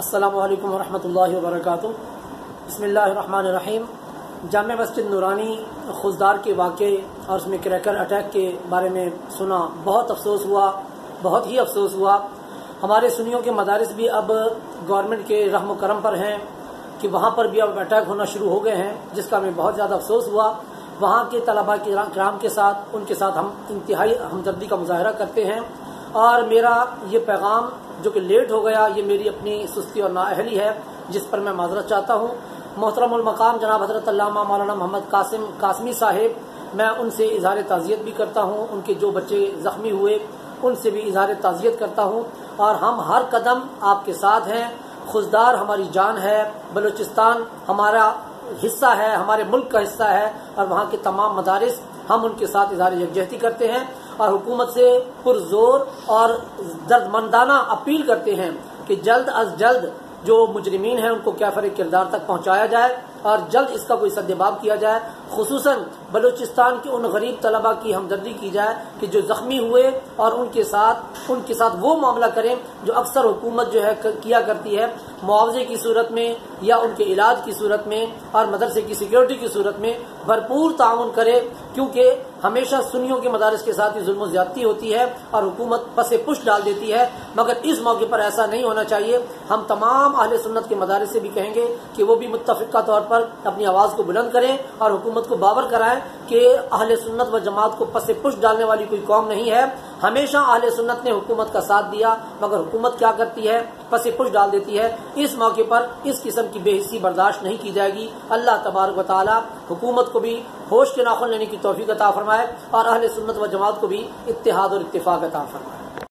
السلام علیکم ورحمۃ اللہ وبرکاتہ۔ بسم اللہ الرحمن الرحیم۔ جامع مسجد نورانی خضدار کے واقعے اور اس میں کریکر اٹیک کے بارے میں سنا، بہت افسوس ہوا، بہت ہی افسوس ہوا۔ ہمارے سنیوں کے مدارس بھی اب گورنمنٹ کے رحم و کرم پر ہیں کہ وہاں پر بھی اب اٹیک ہونا شروع ہو گئے ہیں، جس کا ہمیں بہت زیادہ افسوس ہوا۔ وہاں کے طلباء کرام کے ساتھ ان کے ساتھ ہم انتہائی ہمدردی کا مظاہرہ کرتے ہیں، اور میرا یہ پیغام جو کہ لیٹ ہو گیا، یہ میری اپنی سستی اور نااہلی ہے، جس پر میں معذرت چاہتا ہوں۔ محترم المقام جناب حضرت علامہ مولانا محمد قاسمی صاحب، میں ان سے اظہار تعزیت بھی کرتا ہوں، ان کے جو بچے زخمی ہوئے ان سے بھی اظہار تعزیت کرتا ہوں، اور ہم ہر قدم آپ کے ساتھ ہیں۔ خضدار ہماری جان ہے، بلوچستان ہمارا حصہ ہے، ہمارے ملک کا حصہ ہے، اور وہاں کے تمام مدارس ہم ان کے ساتھ اظہار یکجہتی کرتے ہیں، اور حکومت سے پرزور اور دردمندانہ اپیل کرتے ہیں کہ جلد از جلد جو مجرمین ہیں ان کو کیفر کردار تک پہنچایا جائے، اور جلد اس کا کوئی سدباب کیا جائے۔ خصوصاً بلوچستان کے ان غریب طلباء کی ہمدردی کی جائے کہ جو زخمی ہوئے، اور ان کے ساتھ وہ معاملہ کریں جو اکثر حکومت جو ہے کیا کرتی ہے، معاوضے کی صورت میں یا ان کے علاج کی صورت میں اور مدرسے کی سیکیورٹی کی صورت میں بھرپور تعاون کرے، کیونکہ ہمیشہ سنیوں کے مدارس کے ساتھ ہی ظلم و زیادتی ہوتی ہے اور حکومت پس پش ڈال دیتی ہے، مگر اس موقع پر ایسا نہیں ہونا چاہیے۔ ہم تمام اہل سنت کے مدارس سے بھی کہیں گے کہ وہ بھی متفقہ طور پر اپنی آواز کو بلند کریں اور حکومت کو باور کرائیں کہ اہل سنت و جماعت کو پس پش ڈالنے والی کوئی قوم نہیں ہے۔ ہمیشہ اہل سنت نے حکومت کا ساتھ دیا، مگر حکومت کیا کرتی ہے؟ پس پش ڈال دیتی ہے۔ اس موقع پر اس قسم کی بے حسی برداشت نہیں کی جائے گی۔ اللہ تبارک و تعالی حکومت کو بھی ہوش کے ناخن لینے کی توفیق عطا فرمائے، اور اہل سنت و جماعت کو بھی اتحاد اور اتفاق عطا فرمائے۔